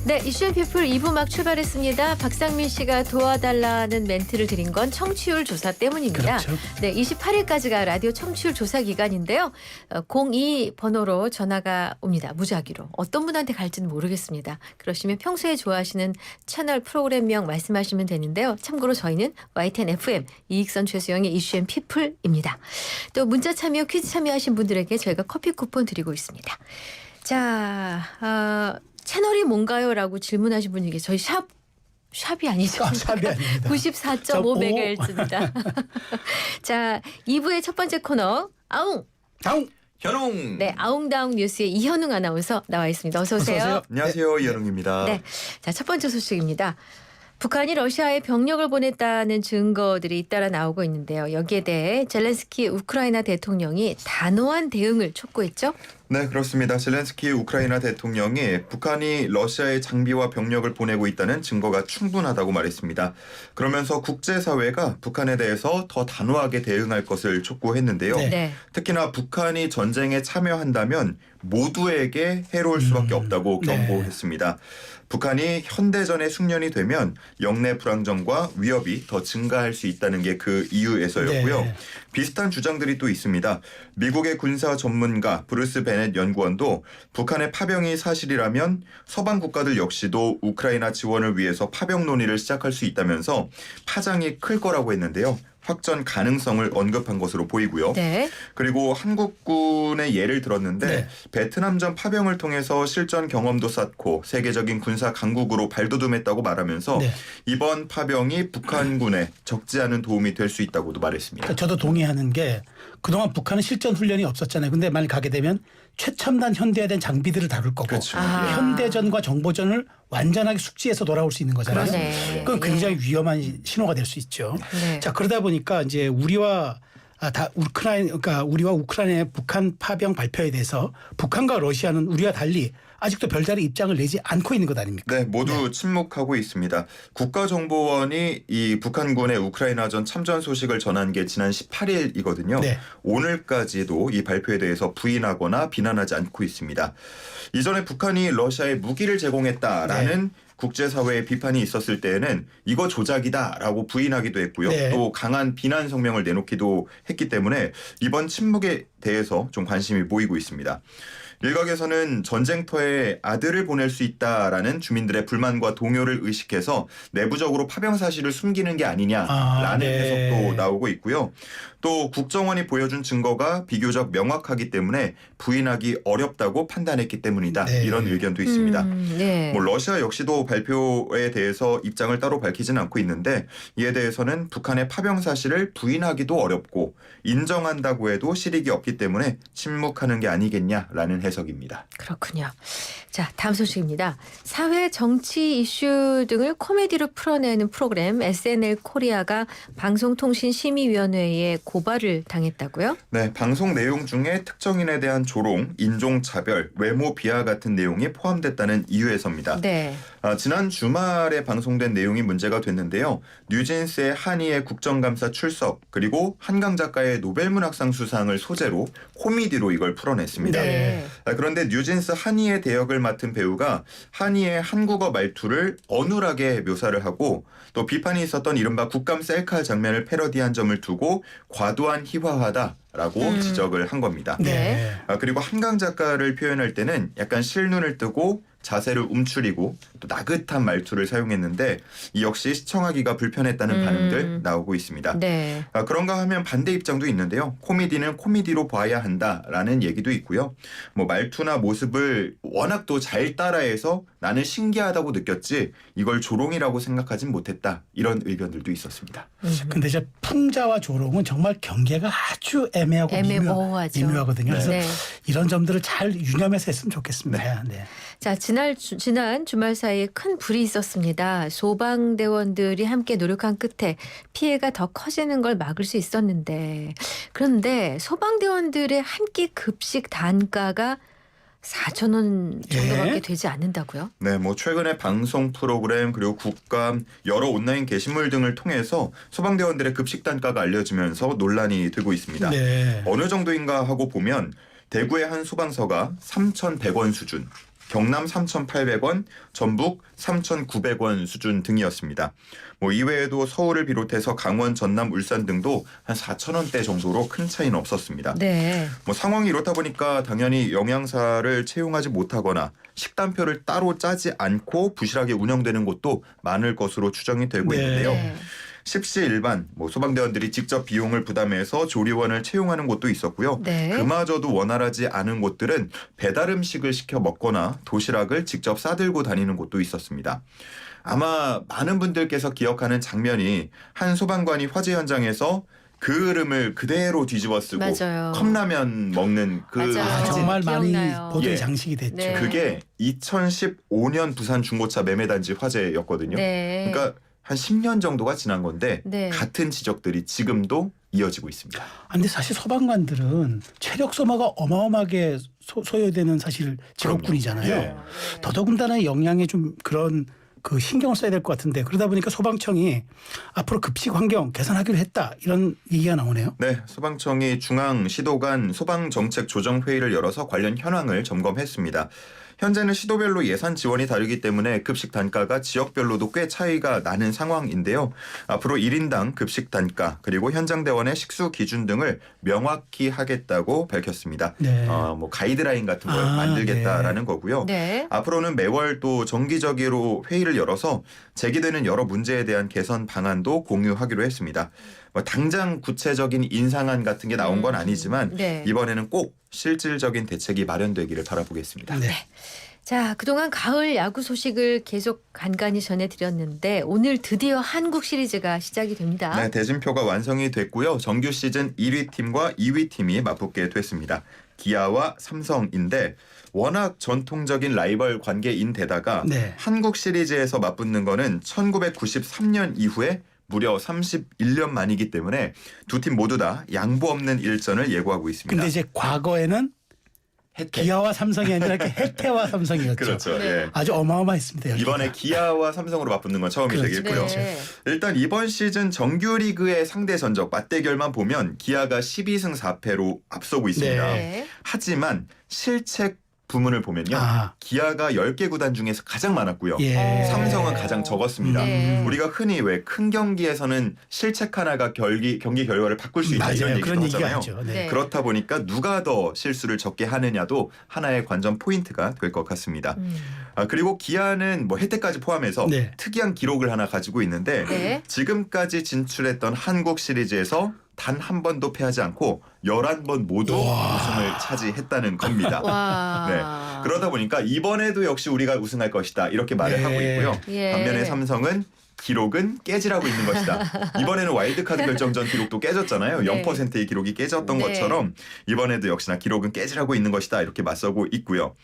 네, 이슈 피플 2부 막 출발했습니다. 박상민 씨가 도와달라는 멘트를 드린 건 청취율 조사 때문입니다. 그렇죠. 네, 28일까지가 라디오 청취율 조사 기간인데요. 02 번호로 전화가 옵니다. 무작위로. 어떤 분한테 갈지는 모르겠습니다. 그러시면 평소에 좋아하시는 채널 프로그램명 말씀하시면 되는데요. 참고로 저희는 YTN FM 이익선 최수영의 이슈 피플입니다. 또 문자 참여 퀴즈 참여하신 분들에게 저희가 커피 쿠폰 드리고 있습니다. 자, 채널이 뭔가요? 라고 질문하신 분이 계세요. 저희 샵이 아니죠. 샵이 아닙니다. 94.5MHz입니다. 자, 2부의 첫 번째 코너 아웅. 현웅. 네, 아웅다웅 뉴스의 이현웅 아나운서 나와 있습니다. 어서 오세요. 어서 오세요. 안녕하세요, 이현웅입니다. 네. 자, 첫 번째 소식입니다. 북한이 러시아에 병력을 보냈다는 증거들이 잇따라 나오고 있는데요. 여기에 대해 젤렌스키 우크라이나 대통령이 단호한 대응을 촉구했죠. 네, 그렇습니다. 젤렌스키 우크라이나 대통령이 북한이 러시아에 장비와 병력을 보내고 있다는 증거가 충분하다고 말했습니다. 그러면서 국제사회가 북한에 대해서 더 단호하게 대응할 것을 촉구했는데요. 네. 특히나 북한이 전쟁에 참여한다면 모두에게 해로울 수밖에 없다고 경고했습니다. 북한이 현대전의 숙련이 되면 영내 불안정과 위협이 더 증가할 수 있다는 게 그 이유에서였고요. 네. 비슷한 주장들이 또 있습니다. 미국의 군사 전문가 브루스 베넷 연구원도 북한의 파병이 사실이라면 서방 국가들 역시도 우크라이나 지원을 위해서 파병 논의를 시작할 수 있다면서 파장이 클 거라고 했는데요. 확전 가능성을 언급한 것으로 보이고요. 네. 그리고 한국군의 예를 들었는데 네. 베트남전 파병을 통해서 실전 경험도 쌓고 세계적인 군사 강국으로 발돋움했다고 말하면서 네. 이번 파병이 북한군에 적지 않은 도움이 될 수 있다고도 말했습니다. 그러니까 저도 동의하는 게 그동안 북한은 실전 훈련이 없었잖아요. 근데 만약 가게 되면 최첨단 현대화된 장비들을 다룰 거고 그렇죠. 현대전과 정보전을 완전하게 숙지해서 돌아올 수 있는 거잖아요. 그러네. 그건 굉장히 위험한 신호가 될 수 있죠. 네. 자, 그러다 보니까 이제 우리와 우크라이나의 북한 파병 발표에 대해서 북한과 러시아는 우리와 달리 아직도 별다른 입장을 내지 않고 있는 것 아닙니까? 네, 모두 침묵하고 있습니다. 국가정보원이 이 북한군의 우크라이나전 참전 소식을 전한 게 지난 18일이거든요. 네. 오늘까지도 이 발표에 대해서 부인하거나 비난하지 않고 있습니다. 이전에 북한이 러시아에 무기를 제공했다라는 국제사회의 비판이 있었을 때에는 이거 조작이다라고 부인하기도 했고요. 네. 또 강한 비난 성명을 내놓기도 했기 때문에 이번 침묵에 대해서 좀 관심이 모이고 있습니다. 일각에서는 전쟁터에 아들을 보낼 수 있다라는 주민들의 불만과 동요를 의식해서 내부적으로 파병 사실을 숨기는 게 아니냐라는 네. 해석도 나오고 있고요. 또 국정원이 보여준 증거가 비교적 명확하기 때문에 부인하기 어렵다고 판단했기 때문이다. 네. 이런 의견도 있습니다. 네. 뭐 러시아 역시도 발표에 대해서 입장을 따로 밝히지는 않고 있는데 이에 대해서는 북한의 파병 사실을 부인하기도 어렵고 인정한다고 해도 실익이 없기 때문에 침묵하는 게 아니겠냐라는 해석입니다. 그렇군요. 자, 다음 소식입니다. 사회 정치 이슈 등을 코미디로 풀어내는 프로그램 SNL 코리아가 방송통신심의위원회에 고발을 당했다고요? 네, 방송 내용 중에 특정인에 대한 조롱, 인종차별, 외모 비하 같은 내용이 포함됐다는 이유에서입니다. 네. 지난 주말에 방송된 내용이 문제가 됐는데요. 뉴진스의 한이의 국정감사 출석 그리고 한강 작가의 노벨문학상 수상을 소재로 코미디로 이걸 풀어냈습니다. 네. 그런데 뉴진스 한이의 대역을 맡은 배우가 한이의 한국어 말투를 어눌하게 묘사를 하고 또 비판이 있었던 이른바 국감 셀카 장면을 패러디한 점을 두고 과도한 희화하다라고 지적을 한 겁니다. 네. 그리고 한강 작가를 표현할 때는 약간 실눈을 뜨고 자세를 움츠리고 또 나긋한 말투를 사용했는데 이 역시 시청하기가 불편했다는 반응들 나오고 있습니다. 네. 그런가 하면 반대 입장도 있는데요. 코미디는 코미디로 봐야 한다라는 얘기도 있고요. 뭐 말투나 모습을 워낙 또 잘 따라해서 나는 신기하다고 느꼈지 이걸 조롱이라고 생각하진 못했다. 이런 의견들도 있었습니다. 근데 이제 풍자와 조롱은 정말 경계가 아주 애매하고 애매모호하죠. 미묘하거든요. 그래서 네. 이런 점들을 잘 유념해서 했으면 좋겠습니다. 네. 자, 지난 주말 사이에 큰 불이 있었습니다. 소방대원들이 함께 노력한 끝에 피해가 더 커지는 걸 막을 수 있었는데 그런데 소방대원들의 한 끼 급식 단가가 4,000원 정도밖에 예. 되지 않는다고요? 네, 뭐 최근에 방송 프로그램 그리고 국감 여러 온라인 게시물 등을 통해서 소방대원들의 급식 단가가 알려지면서 논란이 되고 있습니다. 네. 어느 정도인가 하고 보면 대구의 한 소방서가 3,100원 수준, 경남 3,800원, 전북 3,900원 수준 등이었습니다. 뭐 이외에도 서울을 비롯해서 강원, 전남, 울산 등도 한 4,000원대 정도로 큰 차이는 없었습니다. 네. 뭐 상황이 이렇다 보니까 당연히 영양사를 채용하지 못하거나 식단표를 따로 짜지 않고 부실하게 운영되는 곳도 많을 것으로 추정이 되고 네. 있는데요. 네. 십시일반 뭐 소방대원들이 직접 비용을 부담해서 조리원을 채용하는 곳도 있었고요. 네. 그마저도 원활하지 않은 곳들은 배달 음식을 시켜 먹거나 도시락을 직접 싸들고 다니는 곳도 있었습니다. 아마 많은 분들께서 기억하는 장면이 한 소방관이 화재 현장에서 그 흐름을 그대로 뒤집어 쓰고 맞아요. 컵라면 먹는 그 맞아요. 사진. 정말 많이 기억나요. 보도의 예. 장식이 됐죠. 네. 그게 2015년 부산 중고차 매매단지 화재였거든요. 네. 그러니까 한 10년 정도가 지난 건데 네. 같은 지적들이 지금도 이어지고 있습니다. 근데 사실 소방관들은 체력 소모가 어마어마하게 소요되는 사실 직업군이잖아요. 예. 더더군다나 영양에 좀 그런 그 신경을 써야 될 것 같은데 그러다 보니까 소방청이 앞으로 급식 환경 개선하기로 했다 이런 얘기가 나오네요. 네, 소방청이 중앙 시도 간 소방정책 조정회의를 열어서 관련 현황을 점검했습니다. 현재는 시도별로 예산 지원이 다르기 때문에 급식 단가가 지역별로도 꽤 차이가 나는 상황인데요. 앞으로 1인당 급식 단가 그리고 현장 대원의 식수 기준 등을 명확히 하겠다고 밝혔습니다. 네. 뭐 가이드라인 같은 걸 아, 만들겠다라는 거고요. 네. 앞으로는 매월 또 정기적으로 회의를 열어서 제기되는 여러 문제에 대한 개선 방안도 공유하기로 했습니다. 뭐 당장 구체적인 인상안 같은 게 나온 건 아니지만 네. 이번에는 꼭 실질적인 대책이 마련되기를 바라보겠습니다. 네. 자, 그동안 가을 야구 소식을 계속 간간히 전해드렸는데 오늘 드디어 한국 시리즈가 시작이 됩니다. 네, 대진표가 완성이 됐고요. 정규 시즌 1위 팀과 2위 팀이 맞붙게 됐습니다. 기아와 삼성인데 워낙 전통적인 라이벌 관계인데다가 네. 한국 시리즈에서 맞붙는 거는 1993년 이후에 무려 31년 만이기 때문에 두 팀 모두 다 양보 없는 일전을 예고하고 있습니다. 근데 이제 과거에는 혜택. 기아와 삼성이 아니라 이렇게 혜태와 삼성이었죠. 그렇죠. 네. 예. 아주 어마어마했습니다. 여기가. 이번에 기아와 삼성으로 맞붙는 건 처음이 그렇죠. 되겠고요. 네. 일단 이번 시즌 정규리그의 상대 전적 맞대결만 보면 기아가 12승 4패로 앞서고 있습니다. 네. 하지만 실책 부문을 보면요. 아. 기아가 10개 구단 중에서 가장 많았고요. 예. 삼성은 가장 적었습니다. 네. 우리가 흔히 왜 큰 경기에서는 실책 하나가 경기 결과를 바꿀 수 있다 이런 맞아요. 얘기도 그런 얘기가 하잖아요. 하죠. 네. 네. 그렇다 보니까 누가 더 실수를 적게 하느냐도 하나의 관전 포인트가 될 것 같습니다. 그리고 기아는 뭐 혜택까지 포함해서 네. 특이한 기록을 하나 가지고 있는데 네. 지금까지 진출했던 한국 시리즈에서 단 한 번도 패하지 않고 11번 모두 우승을 차지했다는 겁니다. 와. 네. 그러다 보니까 이번에도 역시 우리가 우승할 것이다 이렇게 말을 네. 하고 있고요. 예. 반면에 삼성은 기록은 깨지라고 있는 것이다. 이번에는 와일드카드 결정전 기록도 깨졌잖아요. 네. 0%의 기록이 깨졌던 네. 것처럼 이번에도 역시나 기록은 깨지라고 있는 것이다. 이렇게 맞서고 있고요.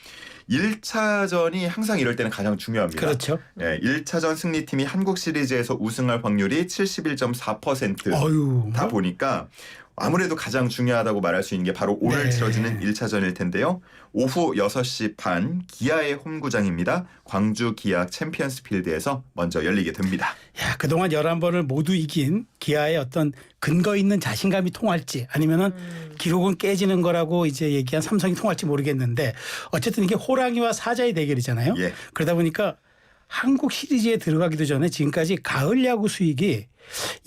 1차전이 항상 이럴 때는 가장 중요합니다. 그렇죠. 네, 1차전 승리팀이 한국 시리즈에서 우승할 확률이 71.4%다 보니까 아무래도 가장 중요하다고 말할 수 있는 게 바로 오늘 네. 치러지는 1차전일 텐데요. 오후 6시 반 기아의 홈구장입니다. 광주 기아 챔피언스 필드에서 먼저 열리게 됩니다. 야, 그동안 11번을 모두 이긴 기아의 어떤 근거 있는 자신감이 통할지 아니면은 기록은 깨지는 거라고 이제 얘기한 삼성이 통할지 모르겠는데 어쨌든 이게 호랑이와 사자의 대결이잖아요. 예. 그러다 보니까 한국 시리즈에 들어가기도 전에 지금까지 가을 야구 수익이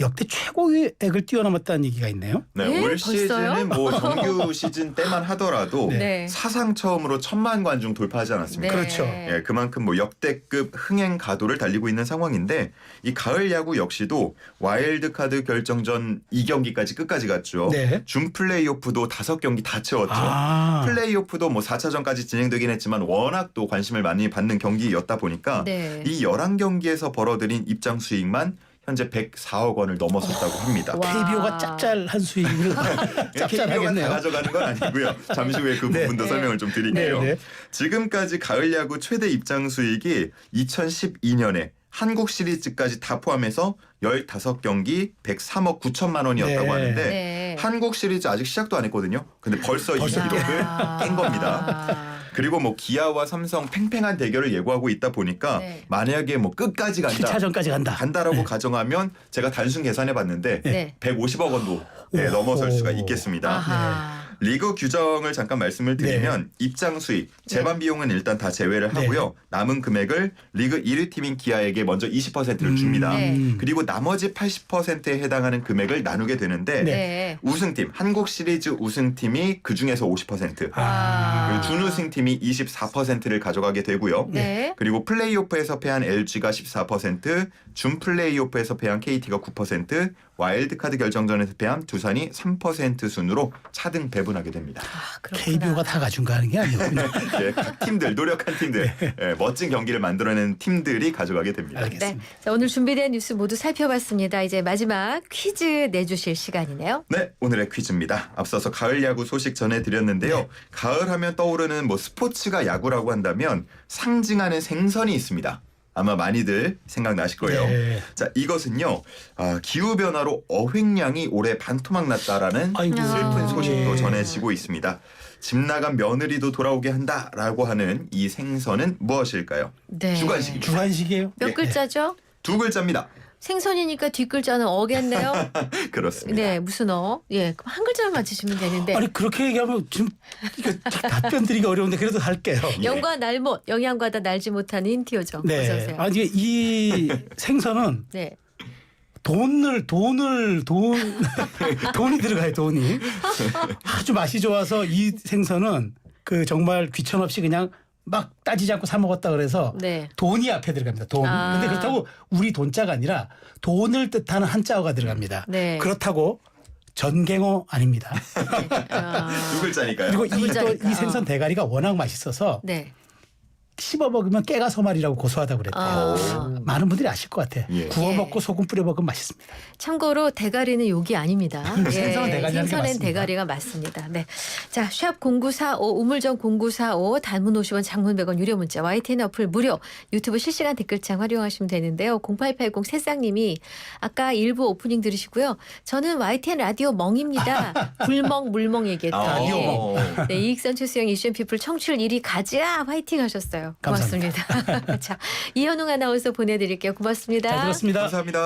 역대 최고액을 뛰어넘었다는 얘기가 있네요. 네, 예? 올 벌써요? 시즌은 뭐 정규 시즌 때만 하더라도 네. 사상 처음으로 1,000만 관중 돌파하지 않았습니까? 네. 그렇죠. 예, 그만큼 뭐 역대급 흥행 가도를 달리고 있는 상황인데 이 가을 야구 역시도 와일드카드 결정전 2경기까지 끝까지 갔죠. 네. 준 플레이오프도 5경기 다 채웠죠. 아. 플레이오프도 뭐 4차전까지 진행되긴 했지만 워낙 또 관심을 많이 받는 경기였다 보니까 네. 이 11경기에서 벌어들인 입장 수익만 현재 104억 원을 넘어섰다고 합니다. 와. KBO가 짭짤한 수익을 KBO가 다 짭짤하겠네요. 가져가는 건 아니고요. 잠시 후에 그 네. 부분도 네. 설명을 좀 드릴게요. 네, 네. 지금까지 가을 야구 최대 입장 수익이 2012년에 한국 시리즈까지 다 포함해서 15경기 103억 9천만 원이었다고 네. 하는데 네. 한국 시리즈 아직 시작도 안 했거든요. 근데 벌써 이 벌써 기록을 아. 깬 겁니다. 그리고 뭐 기아와 삼성 팽팽한 대결을 예고하고 있다 보니까 네. 만약에 뭐 끝까지 간다. 7차전까지 간다. 간다라고 네. 가정하면 제가 단순 계산해 봤는데 네. 150억 원도 오. 넘어설 수가 있겠습니다. 아하. 리그 규정을 잠깐 말씀을 드리면 입장 수익, 재반 비용은 일단 다 제외를 하고요. 남은 금액을 리그 1위 팀인 기아에게 먼저 20%를 줍니다. 네. 그리고 나머지 80%에 해당하는 금액을 나누게 되는데 네. 우승팀, 한국 시리즈 우승팀이 그 중에서 50%, 아. 그리고 준우승팀이 24%를 가져가게 되고요. 네. 그리고 플레이오프에서 패한 LG가 14%, 준 플레이오프에서 패한 KT가 9%, 와일드카드 결정전에서 패한 두산이 3% 순으로 차등 배분하게 됩니다. 아, 그렇구나. KBO가 다 가진 거 하는 게 아니군요. 예, 각 팀들, 노력한 팀들, 예, 멋진 경기를 만들어낸 팀들이 가져가게 됩니다. 알겠습니다. 네. 자, 오늘 준비된 뉴스 모두 살펴봤습니다. 이제 마지막 퀴즈 내주실 시간이네요. 네, 오늘의 퀴즈입니다. 앞서서 가을 야구 소식 전해드렸는데요. 가을 하면 떠오르는 스포츠가 야구라고 한다면 상징하는 생선이 있습니다. 아마 많이들 생각나실 거예요. 네. 자, 이것은요. 기후 변화로 어획량이 올해 반토막 났다라는 아이고. 슬픈 소식도 예. 전해지고 있습니다. 집 나간 며느리도 돌아오게 한다라고 하는 이 생선은 무엇일까요? 네. 주관식입니다. 주관식이에요? 몇 예. 글자죠? 두 글자입니다. 생선이니까 뒷글자는 어겠네요. 그렇습니다. 네, 무슨 어? 예, 그럼 한 글자만 맞히시면 되는데. 아니 그렇게 얘기하면 지금 이거 답변 드리기 어려운데 그래도 할게요. 영과 날못, 영양과다 날지 못하는 인티오죠. 어서 네. 오세요. 아니 이 생선은 네. 돈이 들어가요. 돈이 아주 맛이 좋아서 이 생선은 그 정말 귀천 없이 그냥 막 따지지 않고 사 먹었다 그래서 네. 돈이 앞에 들어갑니다. 돈. 아. 근데 그렇다고 우리 돈자가 아니라 돈을 뜻하는 한자어가 들어갑니다. 네. 그렇다고 전갱어 아닙니다. 두 글자니까요. 그리고 글자니까. 이 생선 대가리가 워낙 맛있어서 네. 씹어 먹으면 깨가 소말이라고 고소하다고 그랬대요. 아. 많은 분들이 아실 것 같아. 예. 구워 예. 먹고 소금 뿌려 먹으면 맛있습니다. 참고로 대가리는 욕이 아닙니다. 생선은 대가리 하는 게 생선엔 맞습니다. 대가리가 맞습니다. 네. 자, 샵 0945 우물정 0945 단문 50원 장문 100원 유료 문자 YTN 어플 무료 유튜브 실시간 댓글창 활용하시면 되는데요. 0880 새싹님이 아까 일부 오프닝 들으시고요. 저는 YTN 라디오 멍입니다. 불멍 물멍 얘기했더니 라디오 멍. 네, 이익선 최수영 이슈 피플 청취율 1위 가자 화이팅 하셨어요. 고맙습니다. 자, 이현웅 아나운서 보내드릴게요. 고맙습니다. 잘 들었습니다. 감사합니다.